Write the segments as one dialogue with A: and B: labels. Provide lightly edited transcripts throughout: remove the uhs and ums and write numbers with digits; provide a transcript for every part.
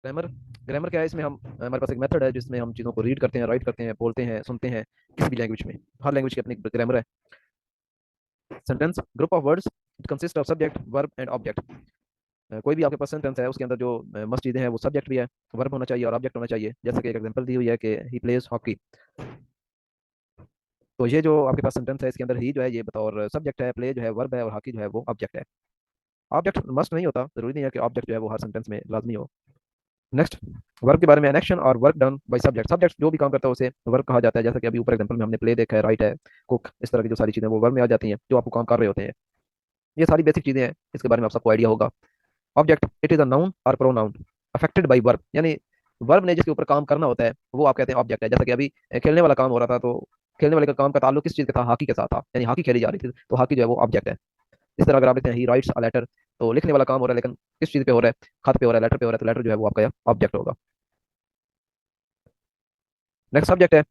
A: Grammar grammar क्या है? इसमें हम हमारे पास एक मेथड है जिसमें हम चीज़ों को रीड करते हैं, राइट करते हैं, बोलते हैं, सुनते हैं किसी भी लैंग्वेज में। हर लैंग्वेज की अपनी ग्रामर है। Sentence group of words, it consist of subject verb and object. कोई भी आपके पास सेंटेंस है उसके अंदर जो मस्ट चीज़ें हैं वो सब्जेक्ट भी है, वर्ब होना चाहिए और ऑब्जेक्ट होना चाहिए। जैसे कि एक एग्जांपल दी हुई है कि ही प्लेज हॉकी। तो ये जो आपके पास सेंटेंस है इसके अंदर ही जो है ये बतौर सब्जेक्ट है, प्ले जो है वर्ब है और हॉकी जो है वो ऑब्जेक्ट है। ऑब्जेक्ट मस्ट नहीं होता, जरूरी नहीं है कि ऑब्जेक्ट जो है वो हर सेंटेंस में लाजमी हो। नेक्स्ट, वर्ब के बारे में, एन एक्शन और work done by subject. Subject जो भी काम करता है उसे वर्क कहा जाता है। जैसा कि अभी ऊपर एग्जांपल में हमने प्ले देखा है, राइट है, कुक, इस तरह की जो सारी चीज़ें वो वर्ब में आ जाती हैं जो आपको काम कर रहे होते हैं। ये सारी बेसिक चीज़ें हैं, इसके बारे में आप सबको आइडिया होगा। Object, it is a noun और प्रोनाउन अफेक्टेड बाय वर्ब, यानी वर्ब ने जिसके ऊपर काम करना होता है वो आप कहते हैं ऑब्जेक्ट है। जैसा कि अभी खेलने वाला काम हो रहा था, तो खेलने वाले का काम का ताल्लुक किस चीज़ का था? हॉकी के साथ था, यानी हॉकी खेली जा रही थी, तो हॉकी जो है वो ऑब्जेक्ट है। इस तरह अगर आप लिखते हैं ही राइट्स अ लेटर, तो लिखने वाला काम हो रहा है लेकिन किस चीज़ पे हो रहा है? खत पे हो रहा है, लेटर पे हो रहा है, तो लेटर जो है वो आपका ऑब्जेक्ट होगा। नेक्स्ट सब्जेक्ट है,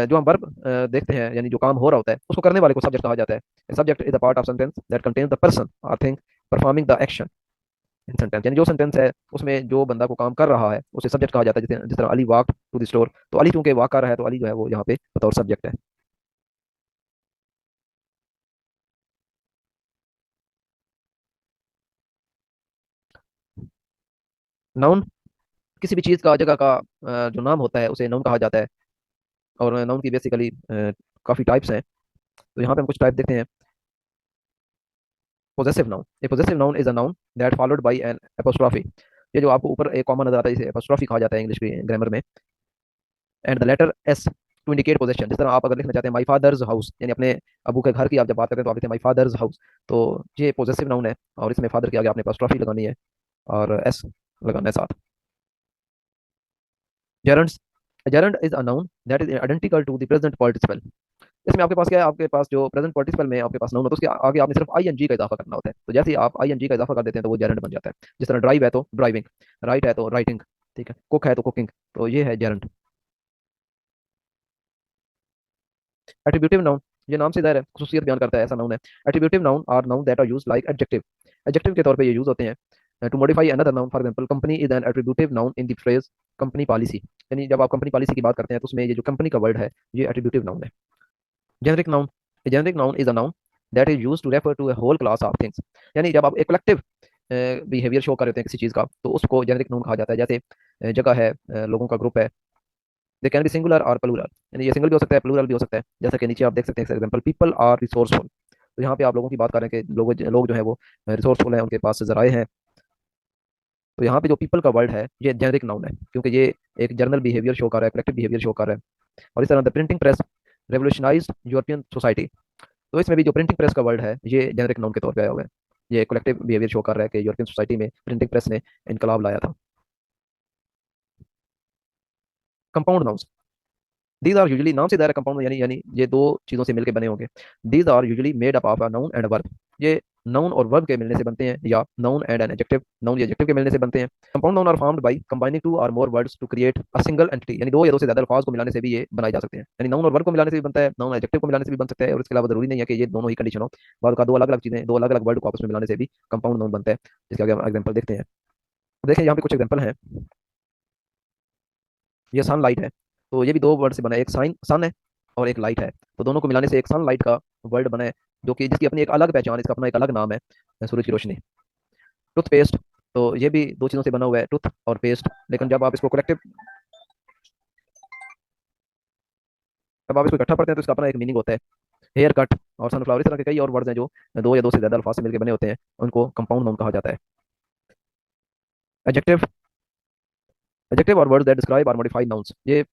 A: जो हम वर्ब देखते हैं यानी जो काम हो रहा होता है उसको करने वाले को सब्जेक्ट कहा जाता है। Subject is the part of sentence that contains the person or thing performing the action in sentence, यानी जो सेंटेंस है उसमें जो बंदा को काम कर रहा है उसे सब्जेक्ट कहा जाता है। जिस तरह Ali walk to the store, तो अली चूंकि वॉक कर रहा है तो अली जो है वो यहाँ पे बतौर सब्जेक्ट है। नाउन, किसी भी चीज़ का, जगह का जो नाम होता है उसे नाउन कहा जाता है। और नाउन की बेसिकली काफ़ी टाइप्स हैं, तो यहाँ पे हम कुछ टाइप देखते हैं। Possessive noun, a possessive noun is a noun that followed by an apostrophe. ये जो आपको ऊपर एक कॉमन नजर आता है इसे एपोस्ट्रॉफी कहा जाता है इंग्लिश की ग्रामर में। And the letter S to indicate possession. जिस तरह आप अगर लिखना चाहते हैं माई फादर्स हाउस, यानी अपने अबू के घर की आप जब बात करते हैं तो आप लिखते हैं माई फादर्स हाउस, तो ये पोजेसिव नाउन है और इसमें फादर के आगे आपने एपोस्ट्रॉफी लगानी है और एस लगाना है साथ। Gerunds, gerund is a noun that is identical to the present participle. इसमें आपके पास क्या है? आपके पास जो प्रेजेंट पार्टिसिपल में आपके पास नाउन होता है उसके आगे आपने सिर्फ आईएनजी का इजाफा करना होता है। तो जैसे ही आप आईएनजी का इजाफा कर देते हैं तो वो जेरंड बन जाता है। जिस तरह ड्राइव है तो ड्राइविंग, राइट है तो राइटिंग, ठीक है, कुक है तो कुकिंग, तो ये है जेरंड। एट्रीब्यूटिव नाउन, ये नाम से ज़ाहिर है खुसूसियत बयान करता है, ऐसा नाउन है। Attributive noun are noun that are use like adjective. Adjective के तौर पे ये यूज होते हैं to modify another noun. For example company is an attributive noun in the phrase company policy, यानी जब आप कंपनी पॉलिसी की बात करते हैं तो उसमें ये जो कंपनी का वर्ड है ये एट्रीब्यूटिव नाउन है। Generic noun, a generic noun is a noun that is use to refer to a whole class of things, यानी जब आप एक कलेक्टिव बिहेवियर शो कर रहे होते हैं किसी चीज़ का तो उसको जेनरिक नाउन कहा जाता है। जैसे जगह है, लोगों का ग्रुप है, दे कैन बी सिंगुलर और प्लूरल, यानी ये सिंगल भी हो सकता है प्लूरल भी हो सकता है। जैसा कि नीचे आप देख सकते हैं एग्जांपल, पीपल आर रिसोर्सफुल, तो यहाँ पे आप लोगों की बात कर रहे हैं कि लोग लोग जो है वो रिसोर्सफुल हैं, उनके पास जराए हैं। तो यहाँ पे जो पीपल का वर्ड है ये जेनरिक नाउन है क्योंकि ये एक जनरल बिहेवियर शो कर रहा है, कलेक्टिव बिहेवियर शो कर रहा है। और इस तरह the printing press revolutionized European society, तो इसमें भी जो प्रिंटिंग प्रेस का वर्ड है ये जेनरिक नाउन के तौर पे आया हुआ है। ये कलेक्टिव बिहेवियर शो कर रहा है कि यूरोपियन सोसाइटी में प्रिंटिंग प्रेस ने इनकलाब लाया था। Compound noun, these are usually, नाम से दायरा कंपाउंड यानी ये दो चीज़ों से मिलकर बने होंगे। These are usually made up of a noun and verb, ये नाउन और वर्ब के मिलने से बनते हैं, या noun and an adjective, noun या एडजेक्टिव के मिलने से बनते हैं। Compound noun are formed by combining two or more words to create a single entity, यानी दो या दो से ज्यादा अल्फाज को मिलाने से भी ये बनाए जा सकते हैं। यानी नाउन और वर्ब को मिलाने से भी बनता है, नाउन एडजेक्टिव को मिलाने से भी बन सकता है, और इसके अलावा जरूरी नहीं है कि ये दोनों ही कंडीशन हो। बाद का दो अलग अलग चीजें, दो अलग अलग वर्ड को आपस में मिलाने से भी कंपाउंड नाउन बनता है, जिसके आगे हम एग्जाम्पल देखते हैं। देखिए यहाँ पे कुछ एग्जाम्पल हैं। ये सन लाइट है, तो ये भी दो वर्ड से बना है, एक साइन सन है और एक लाइट है, तो दोनों को मिलाने से एक सन लाइट का वर्ड बना है, जो कि जिसकी अपनी एक अलग पहचान, इसका अपना एक अलग नाम है, सूरज की रोशनी। टूथपेस्ट, तो ये भी दो चीज़ों से बना हुआ है, टूथ और पेस्ट, लेकिन जब आप इसको इकट्ठा पढ़ते हैं तो इसका अपना एक मीनिंग होता है। हेयर कट और सनफ्लावर, इस तरह के कई और वर्ड्स हैं जो दो या दो से ज्यादा अल्फाज से मिलकर बने होते हैं, उनको कंपाउंड नाउन कहा जाता है। एडजेक्टिव, एडजेक्टिव और वर्ड्स दैट डिस्क्राइब और मॉडिफाई नाउन्स, ये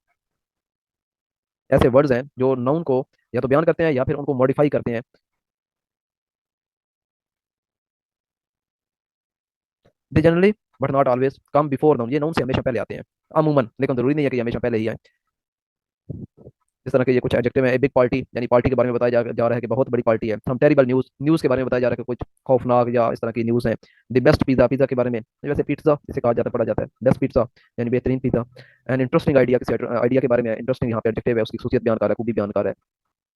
A: ऐसे वर्ड्स हैं जो नाउन को या तो बयान करते हैं या फिर उनको मॉडिफाई करते हैं। They generally but not always come before noun, ये नाउन से हमेशा पहले आते हैं अमूमन, लेकिन जरूरी नहीं है कि ये हमेशा पहले ही आए। इस तरह के ये कुछ एडजेक्टिव है। बिग पार्टी, यानी पार्टी के बारे में बताया जा रहा है कि बहुत बड़ी पार्टी है। हम टेरिबल न्यूज़, न्यूज़ के बारे में बताया जा रहा है कि कुछ खौफनाक या इस तरह की न्यूज़ है। द बेस्ट पिज़्ज़ा, पिज़्ज़ा के बारे में, वैसे पिज़्ज़ा इसे कहा जाता है, पढ़ा जाता है बेस्ट पिज़्ज़ा, यानी बेहतरीन पिज़्ज़ा। एंड इंटरेस्टिंग आइडिया, किसी आइडिया के बारे में इंटरेस्टिंग यहाँ पे एडजेक्टिव है, उसकी खूबियत बयान कर रहा है, खूबी बयान कर रहा है।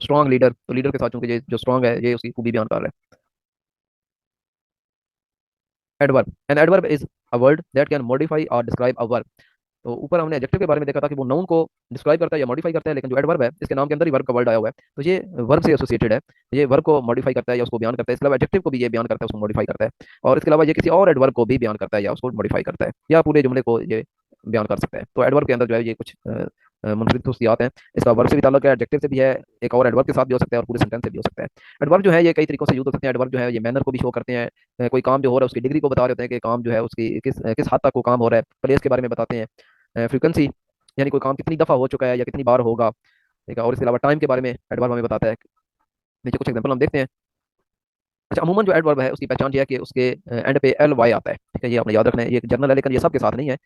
A: स्ट्रॉन्ग लीडर, तो लीडर के साथ चूंकि ये जो स्ट्रॉन्ग है ये उसकी खूबी बयान कर रहा है। Adverb, an adverb is a word that can modify और डिस्क्राइब अ वर्ब। तो ऊपर हमने एडजेक्टिव के बारे में देखा था कि वो नाउन को डिस्क्राइब करता है या मॉडिफाई करता है, लेकिन जो एडवर्ब है इसके नाम के अंदर ही वर्ब का वर्ड आया हुआ है, तो ये वर्ब से एसोसिएटेड है। ये वर्ब को मॉडिफाई करता है या उसको बयान करता है, इसके अलावा एडजेक्टिव को भी ये बयान करता है, उसको मॉडिफाई करता है। और इसके अलावा ये किसी और एडवर्ब को भी बयान करता है या उसको मॉडिफाई करता है, या पूरे जुमले को ये बयान कर सकता है। तो एडवर्ब के अंदर जो है ये कुछ मुंफरद खसूसियात हैं। इसका वर्ब से भी ताल्लुक है, एडजेक्टिव से भी है, एक और एडवर्ब के साथ भी हो सकता है और पूरे सेंटेंस से भी हो सकता है। एडवर्ब जो है ये कई तरीकों से यूज हो सकते हैं। एडवर्ब जो है ये मैनर को भी शो करते हैं। कोई काम जो हो रहा है उसकी डिग्री को बता रहे होते हैं कि काम जो है उसकी किस हद तक वो काम हो रहा है। प्लेस के बारे में बताते हैं। फ्रीक्वेंसी यानी कोई काम कितनी दफ़ा हो चुका है या कितनी बार होगा। ठीक है, और इसके अलावा टाइम के बारे में एडवर्ब हमें बताता है। नीचे कुछ एग्जांपल हम देखते हैं। अच्छा, अमूमन जो एडवर्ब है उसकी पहचान ये है कि उसके एंड पे एल वाई आता है। ठीक है, ये आपने याद रखना है, ये जनरल है लेकिन ये सबके साथ नहीं है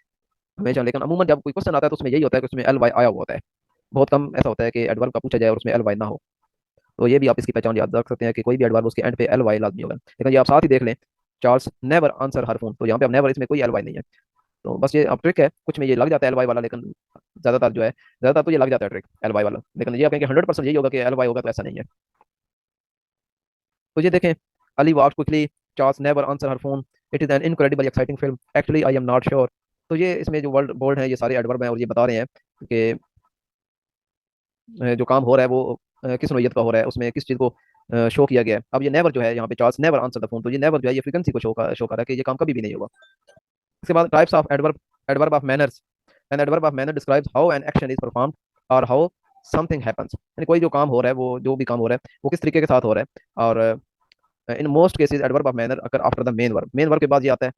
A: हमेशा। लेकिन अमूमन जब कोई क्वेश्चन आता है तो उसमें यही होता है कि उसमें एल वाई आया हुआ होता है। बहुत कम ऐसा होता है कि एडवर्ब का पूछा जाए और उसमें एल वाई ना हो। तो ये भी आप इसकी पहचान याद रख सकते हैं कि कोई भी एडवर्ब उसके एंड पे एल वाई लाजमी होगा। लेकिन ये आप साथ ही देख लें, चार्ल्स नेवर आंसर हर फोन, तो यहाँ पे अब नेवर, इसमें कोई एल वाई नहीं है। तो बस ये अब ट्रिक है, कुछ में ये लग जाता है एल वाई वाला, लेकिन ज़्यादातर जो है, ज़्यादातर तो ये लग जाता है ट्रिक एल वाई वाला। लेकिन ये आप कहेंगे 100% यही होगा कि एल वाई होगा, तो ऐसा नहीं है। तो ये देखें, Ali walked quickly, Charles never answer her phone, it is an incredible exciting film, actually I am not sure. तो ये इसमें जो वर्ड बोल्ड है ये सारे एडवर्ब हैं और ये बता रहे हैं कि जो काम हो रहा है वो किस नोयत का हो रहा है, उसमें किस चीज़ को शो किया गया है। अब ये नेवर जो है यहाँ पे, Charles never answer the phone, तो ये नेवर जो है ये फ्रीक्वेंसी को शो कर रहा है कि ये काम कभी भी नहीं होगा। इसके बाद types of adverb, adverb of manners, N adverb of manner describes how an action is performed और हाउ समथिंग हैपेंस, यानी कोई जो काम हो रहा है, वो जो भी काम हो रहा है वो किस तरीके के साथ हो रहा है। और in most cases adverb of manner occur after the main verb, main verb के बाद ये आता है।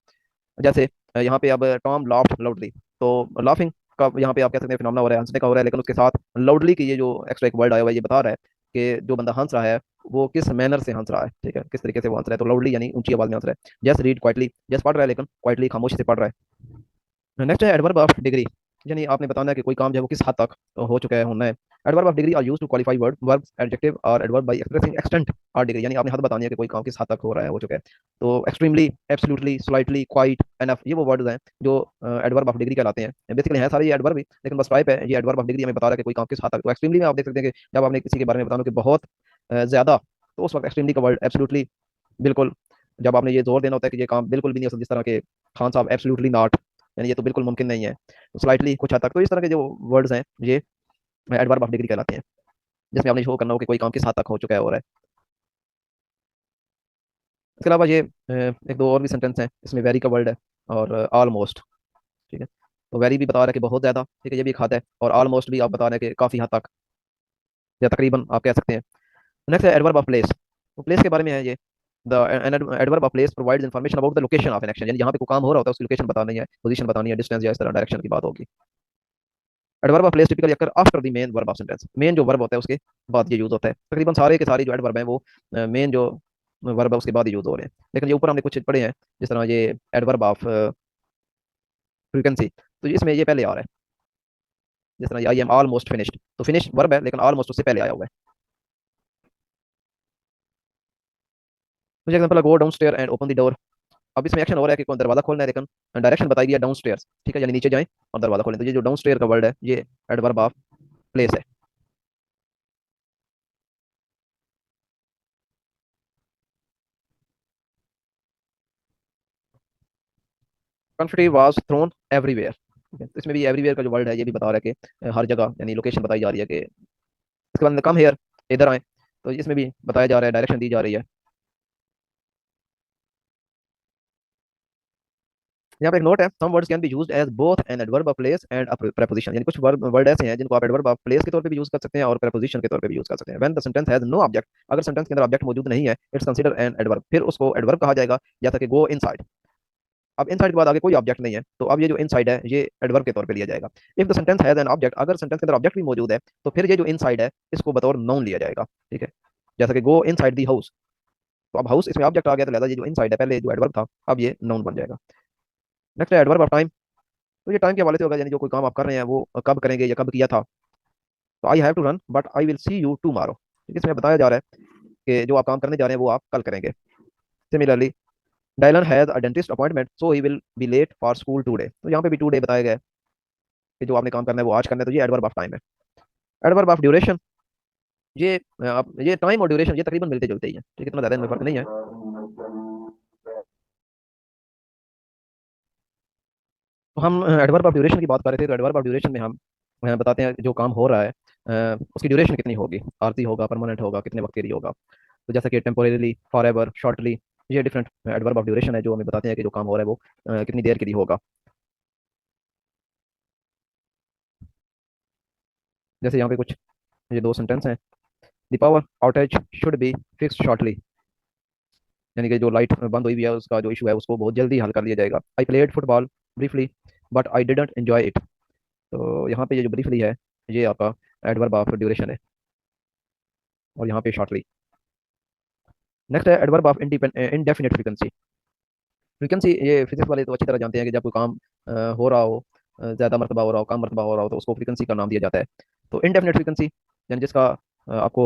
A: जैसे यहाँ पे अब टॉम लाफ्ड लाउडली, तो लाफिंग का यहाँ पे आप कह सकते हैं फिनोमेना हो रहा है, हंसने का हो रहा है, लेकिन उसके साथ लाउडली की ये जो एक्स्ट्रा एक वर्ड आया हुआ है ये बता रहा है कि जो बंदा हंस रहा है वो किस मैनर से हंस रहा है। ठीक है, किस तरीके से वो हंस रहा है, तो लाउडली यानी ऊंची आवाज में हंस रहा है। जैस रीड क्वाइटली, जैस पढ़ रहा है लेकिन क्वाइटली खामोशी से पढ़ रहा है। नेक्स्ट है एडवर्ब ऑफ डिग्री, यानी आपने बताना है कि कोई काम जो है वो किस हद तक हो चुका है, होना है। Adverb of degree are used to qualify word verbs adjective और एडवर्ब बाय एक्सप्रेसिंग एक्सटेंट और डिग्री, यानी आपने हद बतानी है कि कोई काम किस हद तक हो रहा है, हो चुका है। तो extremely, absolutely, slightly, quite, enough, ये वो वर्ड्स हैं जो एडवर्ब ऑफ डिग्री कहलाते हैं। बेसिकली हैं सारे ये एडवर्ब ही, लेकिन बस टाइप है, ये एडवर्ब ऑफ डिग्री हमें बता रहा है कि कोई काम किस हद तक। तो एक्सट्रीमली में आप देख सकते हैं कि जब आपने किसी के बारे में बताना कि बहुत ज्यादा, तो उस वक्त एक्सट्रीमली का वर्ड एब्सोल्युटली, बिल्कुल। जब आपने ये जोर देना होता है कि ये काम बिल्कुल भी नहीं हो सकता, जिस तरह के खान साहब एब्सोल्युटली नॉट, यानी ये तो बिल्कुल मुमकिन नहीं है, स्लाइटली कुछ हद तक। तो इस तरह के जो वर्ड्स हैं ये एडवर्ब ऑफ डिग्री कहलाते हैं, जिसमें आपने शो करना हो कि कोई काम किस हद तक हो चुका है, हो रहा है। इसके अलावा ये एक दो और भी सेंटेंस हैं, इसमें वेरी का वर्ड है और ऑलमोस्ट। ठीक है, तो वेरी भी बता रहा है कि बहुत ज़्यादा, ठीक है, ये भी एक हद है, और ऑलमोस्ट भी आप बता रहे हैं कि काफ़ी हद तक या तकरीबन आप कह सकते हैं। नेक्स्ट है एडवर्ब ऑफ प्लेस, तो प्लेस के बारे में है ये। The adverb of place provides information about the location of an action, यानी जहाँ पे कोई काम हो रहा होता है उसकी लोकेशन बतानी है, पोजीशन बतानी है, डिस्टेंस या इस तरह डायरेक्शन की बात होगी। Adverb of place typically occur after the main verb of sentence, main जो वर्ब होता है उसके बाद ये यूज होता है। तकरीबन सारे के सारे जो एडवर्ब हैं वो मेन जो वर्ब है उसके बाद ही यूज हो रहे हैं। लेकिन ये ऊपर हमने कुछ पढ़े हैं, जिस तरह ये एडवर्ब ऑफ फ्रीक्वेंसी, तो इसमें ये पहले आ रहा है। जिस तरह आई एम ऑलमोस्ट फिनिश्ड, तो फिनिश वर्ब है लेकिन ऑलमोस्ट उससे पहले आया हुआ है। मुझे example, go down stair and open the door. अब इसमें एक्शन हो रहा है कि कौन दरवाजा खोलना है, लेकिन डायरेक्शन बताई गई है डाउन स्टेयर्स। ठीक है, यानी नीचे जाएं और दरवाजा खोलें। तो ये जो डाउन स्टेयर का वर्ड है ये एडवर्ब ऑफ प्लेस है। कन्फिटी वाज थ्रोन एवरीवेयर। ठीक है, तो इसमें भी एवरीवेयर का जो वर्ड है ये भी बता रहा है कि हर जगह, यानी लोकेशन बताई जा रही है कि। इसके बाद कम हेयर, इधर आए, तो इसमें भी बताया जा रहा है, डायरेक्शन दी जा रही है। यहाँ पे एक नोट है, some words can be used as both an adverb of place and a preposition, यानी कुछ वर्ड वर्ड ऐसे हैं जिनको आप एडवर्ब ऑफ प्लेस के तौर पे भी यूज कर सकते हैं और प्रीपोजिशन के तौर पे भी यूज कर सकते हैं। When the sentence has no object, अगर सेंटेंस के अंदर ऑब्जेक्ट मौजूद नहीं है, इट्स कंसीडर एन एडवर्ब, फिर उसको एडवर्ब कहा जाएगा। जैसा कि गो इनसाइड, अब इनसाइड के बाद आगे कोई ऑब्जेक्ट नहीं है, तो अब ये जो इनसाइड है ये एडवर्ब के तौर पे लिया जाएगा। If the sentence has an object, अगर सेंटेंस के अंदर ऑब्जेक्ट भी मौजूद है, तो फिर ये जो इनसाइड है इसको बतौर नाउन लिया जाएगा। ठीक है, जैसा कि गो इनसाइड दी हाउस, तो अब हाउस इसमें ऑब्जेक्ट आ गया, तो लिहाजा ये जो इनसाइड है पहले जो एडवर्ब था अब ये नाउन बन जाएगा। नेक्स्ट है एडवर्ब ऑफ टाइम, तो ये टाइम के हवाले से होगा, यानी जो कोई काम आप कर रहे हैं वो कब करेंगे या कब किया था। तो I have to run but I will see you tomorrow, इसमें बताया जा रहा है कि जो आप काम करने जा रहे हैं वो आप कल करेंगे। Similarly, Dylan has a dentist appointment so he will be late for school today, तो यहाँ पे भी टुडे बताया गया है कि जो आपने काम करना है वो आज करना है, तो ये एडवर्ब ऑफ टाइम है। एडवर्ब ऑफ ड्यूरेशन, ये आप ये टाइम और ड्यूरेशन ये तकरीबन मिलते जुलते ही हैं। ठीक है, इतना ज़्यादा इनमें फर्क नहीं है। तो हम एडवर्ब ऑफ ड्यूरेशन की बात कर रहे थे, तो एडवर्ब ऑफ ड्यूरेशन में हम बताते हैं जो काम हो रहा है उसकी ड्यूरेशन कितनी होगी, आरती होगा, परमानेंट होगा, कितने वक्त के लिए होगा। तो जैसा कि टेम्पोरेली, फॉर एवर, शॉर्टली, ये डिफरेंट एडवर्ब ऑफ ड्यूरेशन है जो हमें बताते हैं कि जो काम हो रहा है वो कितनी देर के लिए होगा। जैसे यहाँ पे कुछ ये दो सेंटेंस हैं। The power outage should be fix shortly, यानी कि जो लाइट बंद हुई हुई है उसका जो इशू है उसको बहुत जल्दी हल कर लिया जाएगा। I played football briefly but I didn't enjoy it. तो यहाँ पे ये जो ब्रीफली है ये आपका एडवर्ब ऑफ ड्यूरेशन है, और यहाँ पे शॉर्टली। नेक्स्ट है adverb of indefinite frequency. Frequency ये फिजिक्स वाले तो अच्छी तरह जानते हैं कि जब कोई काम हो रहा हो, ज़्यादा मरतबा हो रहा हो, कम मरतबा हो रहा हो, तो उसको फ्रीक्वेंसी का नाम दिया जाता है। तो इनडेफिनेट फ्रीक्वेंसी यानी जिसका आपको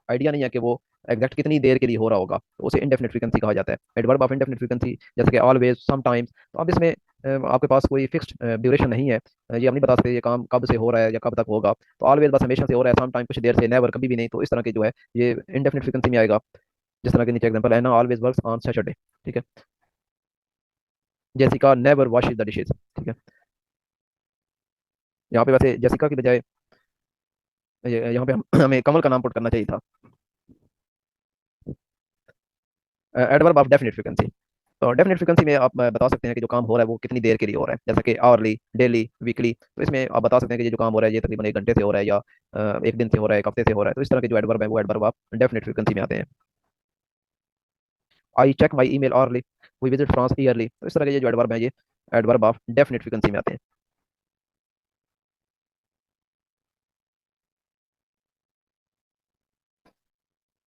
A: आइडिया नहीं है कि वो एग्जैक्ट कितनी देर के लिए हो रहा होगा, तो उसे इनडेफिनेट फ्रीक्वेंसी कहा जाता है। एडवर्ब ऑफ इनडेफिनेट फ्रीक्वेंसी जैसे कि ऑलवेज, समटाइम्स। तो अब इसमें आपके पास कोई फिक्स्ड ड्यूरेशन नहीं है, ये हम नहीं बता सकते ये काम कब से हो रहा है या कब तक होगा। तो ऑलवेज बस हमेशा से हो रहा है, सम टाइम कुछ देर से, नेवर कभी भी नहीं। तो इस तरह के जो है ये इनडेफिनेट फ्रीक्वेंसी में आएगा। जिस तरह के नीचे एग्जांपल है ना, ऑलवेज वर्क्स ऑन सैटरडे, ठीक है। Jessica never washes the dishes, ठीक है। यहाँ पे वैसे जेसिका की बजाय यहाँ पे हमें कमल का नाम पुट करना चाहिए था। Adverb of definite frequency. तो डेफिनेट फ्रीक्वेंसी में आप बता सकते हैं कि जो काम हो रहा है वो कितनी देर के लिए हो रहा है, जैसे कि आवरली, डेली, वीकली। तो इसमें आप बता सकते हैं कि ये जो काम हो रहा है ये तकरीबन 1 घंटे से हो रहा है, या एक दिन से हो रहा है, एक हफ्ते से हो रहा है। तो इस तरह के जो एडवर्ब है वो एडवर्ब ऑफ डेफिनेट फ्रीक्वेंसी में आते हैं। I check my email hourly, we visit France yearly. तो इस तरह के ये जो एडवर्ब है ये एडवर्ब ऑफ डेफिनेट फ्रीक्वेंसी में आते हैं।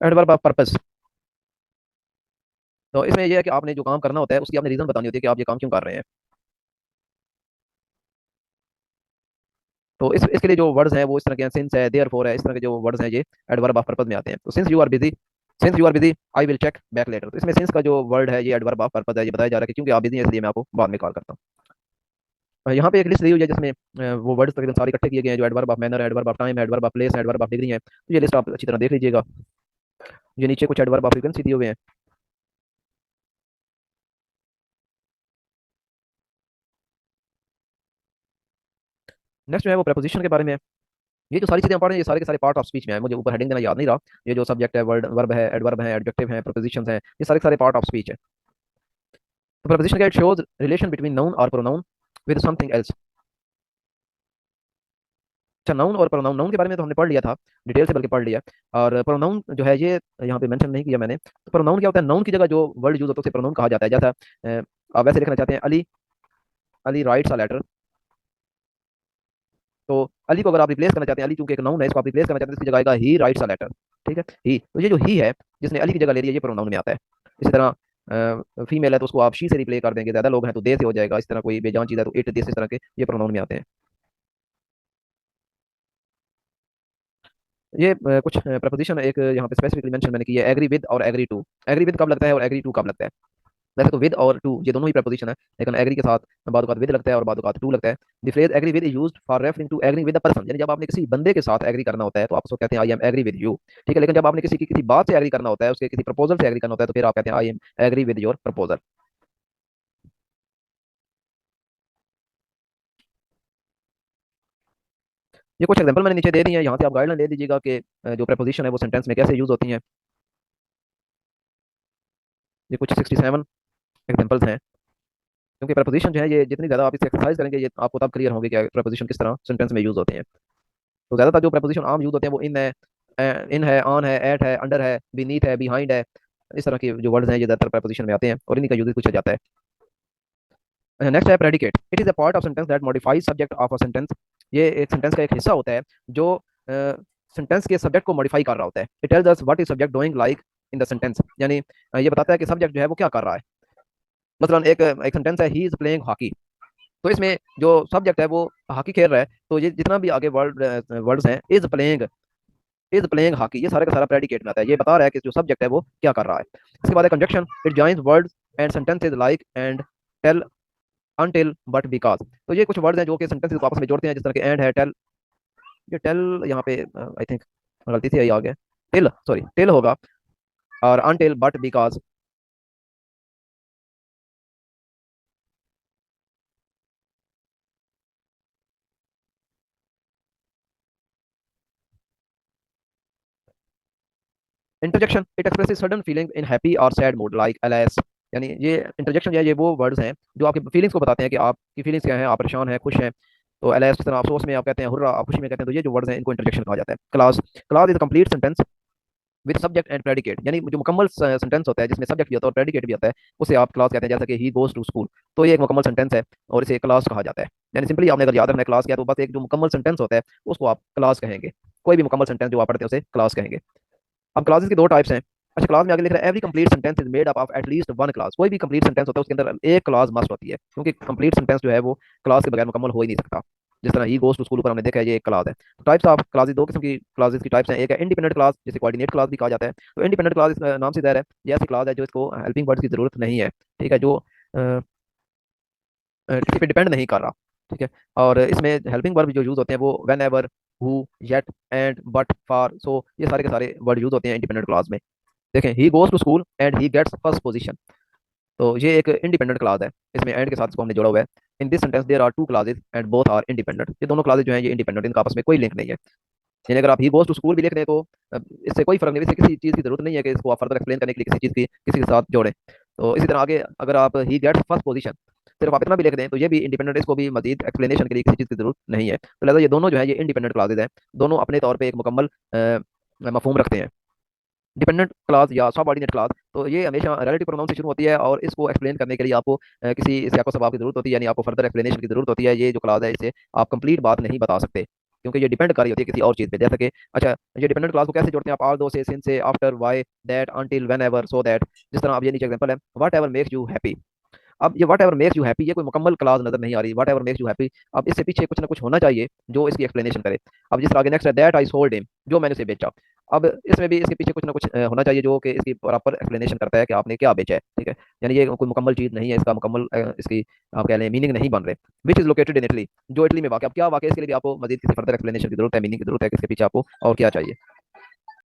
A: Adverb of purpose. तो इसमें यह है कि आपने जो काम करना होता है उसकी आपने रीजन बतानी होती है कि आप ये काम क्यों कर रहे हैं। तो इस इसके लिए जो वर्ड्स हैं वो इस तरह के हैं, सिंस है, देयरफॉर है, इस तरह के जो वर्ड्स हैं ये एडवर्ब ऑफ पर्पस में आते हैं। तो since you are busy, since you are busy I will check back later. तो इसमें सिंस का जो वर्ड है ये एडवर्ब ऑफ पर्पस है, ये बताया जा रहा है कि क्योंकि आप बिजी हैं इसलिए मैं आपको बाद में कॉल करता हूँ। यहाँ पे एक लिस्ट दी हुई है जिसमें वो वर्ड्स तकरीबन सारे इकट्ठे किए गए हैं, जो एडवर्ब ऑफ मैनर है, एडवर्ब ऑफ टाइम है, एडवर्ब ऑफ प्लेस है, एडवर्ब ऑफ डिग्री है। तो ये लिस्ट आप अच्छी तरह देख लीजिएगा। ये नीचे कुछ एडवर्ब ऑफ फ्रीक्वेंसी दिए हुए हैं। नेक्स्ट जो है वो प्रपोजिशन के बारे में है। ये जो सारी चीजें हम पढ़ रहे हैं ये सारे के सारे पार्ट ऑफ स्पीच में है, मुझे ऊपर हेडिंग देना याद नहीं रहा। ये जो सब्जेक्ट है, वर्ड, वर्ब है, एडवर्ब है, एडजेक्टिव है, प्रपोजिशंस हैं, ये सारे के सारे पार्ट ऑफ स्पीच है। तो प्रपोजिशन क्या, it shows relation between noun और प्रोनाउन विद समथिंग एल्स। अच्छा, नाउन और प्रोनाउन, नाउन के बारे में तो हमने पढ़ लिया था, डिटेल से बल्कि पढ़ लिया। और प्रोनाउन जो है ये यहाँ पे मेंशन नहीं किया मैंने। तो प्रोनाउन क्या होता है, नाउन की जगह जो वर्ड यूज होता है उसे प्रोनाउन कहा जाता है। जैसा आप वैसे लिखना चाहते हैं Ali, Ali writes a letter. तो अली को अगर आप रिप्लेस करना चाहते हैं, अली चूंकि एक नाउन है, इसको आप रिप्लेस करना चाहते हैं, इसकी जगह आएगा ही राइट्स अ लेटर, ठीक है। ही, तो ये जो ही है जिसने अली की जगह ले लिया ये प्रोनाउन में आता है। इसी तरह फीमेल है तो उसको आप शी से रिप्लेस कर देंगे, ज्यादा लोग हैं तो दे से हो जाएगा। इस तरह कोई बेजान चीज है तो इट, दिस, इस तरह के ये प्रोनाउन में आते हैं। ये कुछ प्रपोजिशन एक यहाँ पे स्पेसिफिकली मेंशन मैंने की है, एग्री विद और एग्री टू। एग्री विद कब लगता है और एग्री टू कब लगता है। वैसे तो विद और टू ये दोनों ही प्रपोजिशन है, लेकिन एग्री के साथ बाद विद लगता है और बाद टू लगता है। The phrase agree with is used for referring to agree with the person, यानी जब आपने किसी बंदे के साथ एग्री करना होता है तो आप उसको कहते हैं I am agree with you, ठीक है। लेकिन जब आपने किसी की किसी बात से एग्री करना होता है, उसके किसी प्रपोजल से एग्री करना होता है, तो फिर आप कहते हैं I am agree with your proposal. ये कुछ एग्जांपल मैंने नीचे दे दी है, यहाँ से आप गाइडलाइन ले लीजिएगा कि जो प्रपोजिशन है वो सेंटेंस में कैसे यूज होती हैं। ये कुछ 67 एग्जांपल्स हैं। क्योंकि प्रपोजिशन जो है ये जितनी ज़्यादा आप इसे एक्सरसाइज करेंगे ये आपको तब क्लियर होंगे कि प्रपोजिशन किस तरह सेंटेंस में यूज होते हैं। तो ज़्यादातर जो प्रपोजिशन आम यूज होते हैं वो इन है, ऑन है, एट है, अंडर है, बीनीथ है, बिहाइंड है। इस तरह के जो वर्ड्स हैं ये ज़्यादातर प्रपोजिशन में आते हैं और इन्हीं का यूज पूछा जाता है। नेक्स्ट है predicate. It is a part of sentence that modifies subject of a sentence. ये एक सेंटेंस का एक हिस्सा होता है जो सेंटेंस के सब्जेक्ट को मॉडिफाई कर रहा होता है। It tells us what is subject doing like in the sentence, यानी ये बताता है कि सब्जेक्ट जो है वो क्या कर रहा है। मसलन एक एक सेंटेंस है ही इज प्लेइंग हॉकी। तो इसमें जो सब्जेक्ट है वो हॉकी खेल रहा है, तो ये जितना भी आगे वर्ड्स हैं, इज प्लेइंग हॉकी, ये सारे का सारा प्रेडिकेट में आता है। ये बता रहा है कि जो सब्जेक्ट है वो क्या कर रहा है। इसके बाद है conjunction. It joins words and sentences like and till, until, but, because. तो ये कुछ वर्ड्स हैं जो कि सेंटेंसेस को आपस में जोड़ते हैं, जिस तरह के एंड है, टेल। ये टेल यहाँ पे आई थिंक गलती से आ गया, टिल, सॉरी टिल होगा, और until, but, because. Interjection it expresses sudden feeling in happy और सैड मूड लाइक एलएस, यानी ये इंटरजेक्शन जो है ये वो वर्ड्स हैं जो आपकी फीलिंग्स को बताते हैं कि आपकी फीलिंग्स क्या हैं, आप परेशान हैं, खुश हैं। तो एलएस जिस तरह अफसोस में आप कहते हैं हुर्रा, आप खुशी में कहते हैं, तो ये जो वर्ड्स हैं इनको इंटरजेक्शन कहा जाता है। Class class is complete sentence with subject and predicate, यानी जो मुकम्मल सेंटेंस होता है जिसमें सब्जेक्ट भी होता है और प्रेडिकेट भी होता है, उसे आप क्लास कहते हैं। जैसा कि ही गोज टू स्कूल, तो ये एक मुकम्मल सेंटेंस है और इसे क्लास कहा जाता है। यानी सिंपली आपने अगर याद रखना है क्लास क्या है, तो बस एक जो मुकम्मल सेंटेंस होता है उसको आप क्लास कहेंगे। कोई भी मुकम्मल सेंटेंस जो आप पढ़ते हैं उसे क्लास कहेंगे। अब क्लासेस की दो टाइप्स हैं। अच्छा, क्लास में आगे लिख रहा है every complete sentence is made up of at least one class. कोई भी कंप्लीट सेंटेंस होता है उसके अंदर एक क्लास मस्ट होती है, क्योंकि कंप्लीट सेंटेंस जो है वो क्लास के बगैर मुकम्मल हो ही नहीं सकता। जिस तरह ही गोस टू स्कूल पर हमने देखा है ये एक क्लास है। तो टाइप्स ऑफ क्लासेस, दो किस्म की क्लासेस की टाइप्स हैं। एक है इंडिपेंडेंट क्लास, जिसे कोऑर्डिनेट क्लास भी कहा जाता है। तो इंडिपेंडेंट क्लास नाम से ज़ाहिर है ये ऐसी क्लास है जो इसको हेल्पिंग वर्ड्स की जरूरत नहीं है। ठीक है, जो किसी पे डिपेंड नहीं कर रहा। ठीक है, और इसमें हेल्पिंग वर्ब जो यूज होते हैं वो whenever, who, yet, and, but, for, so, ये सारे के सारे वर्ड यूज होते हैं इंडिपेंडेंट क्लास में। देखें, he goes to school and he gets first position, तो ये एक इंडिपेंडेंट क्लास है। इसमें एंड के साथ इसको हमने जोड़ा हुआ है। In this sentence there are two classes and both are independent, ये दोनों क्लासेस जो हैं ये इंडिपेंडेंट, इनका आपस में कोई लिंक नहीं है। यानी अगर आप ही गोज टू स्कूल भी लिख दें तो इससे कोई फर्क नहीं, इससे किसी चीज़ की जरूरत नहीं है कि इसको आप फर्दर एक्सप्लेन करने के लिए किसी चीज़ की किसी के साथ जोड़ें। तो इसी तरह आगे अगर आप ही गेट्स फर्स्ट पोजीशन सिर्फ आप इतना भी लिख दें तो ये भी इंडिपेंडेंट, इसको भी मजीद एक्सप्लेनेशन के लिए किसी चीज़ की जरूरत नहीं है। तो लिहाजा ये दोनों जो है ये इंडिपेंडेंट क्लासेज हैं, दोनों अपने तौर पर एक मुकम्मल मफहूम रखते हैं। डिपेंडेंट क्लास या सबऑर्डिनेट क्लास, तो ये हमेशा रिलेटिव प्रोनाउन से शुरू होती है और इसको एक्सप्लेन करने के लिए आपको किसी सियाको सबाब की जरूरत होती है, यानी आपको फर्दर एक्सप्लेनेशन की जरूरत होती है। ये जो क्लास है इससे आप कंप्लीट बात नहीं बता सकते, क्योंकि ये डिपेंड कर रही होती है किसी और चीज़ पे। जैसे कि अच्छा, ये डिपेंडेंट क्लास को कैसे जोड़ते हैं आप, आल दो से, सिंस से, after, why, that, until, when ever, so that. जिस तरह आप ये नीचे एग्जांपल है, what ever makes you happy. अब ये what ever makes you happy, ये कोई मुकम्मल क्लास नजर नहीं आ रही। What ever makes you happy, अब इससे पीछे कुछ ना कुछ होना चाहिए जो इसकी एक्सप्लेनेशन करे। अब जिस तरह आगे नेक्स्ट है, दैट आई सोल्ड हिम, जो मैंने उसे बेचा। अब इसमें भी इसके पीछे कुछ ना कुछ होना चाहिए जो कि इसकी प्रॉपर एक्सप्लेनेशन करता है कि आपने क्या बेचा है। ठीक है, यानी ये कोई मुकम्मल चीज़ नहीं है, इसका मुकम्मल इसकी आप कह लें मीनिंग नहीं बन रहे। Which is located in Italy, जो इटली में वाक़। अब क्या वाक़, इसके लिए भी आपको मजीद किसी फर्दर एक्सप्लेनेशन की जरूरत है, मीनिंग की जरूरत है कि इसके पीछे आपको और क्या चाहिए।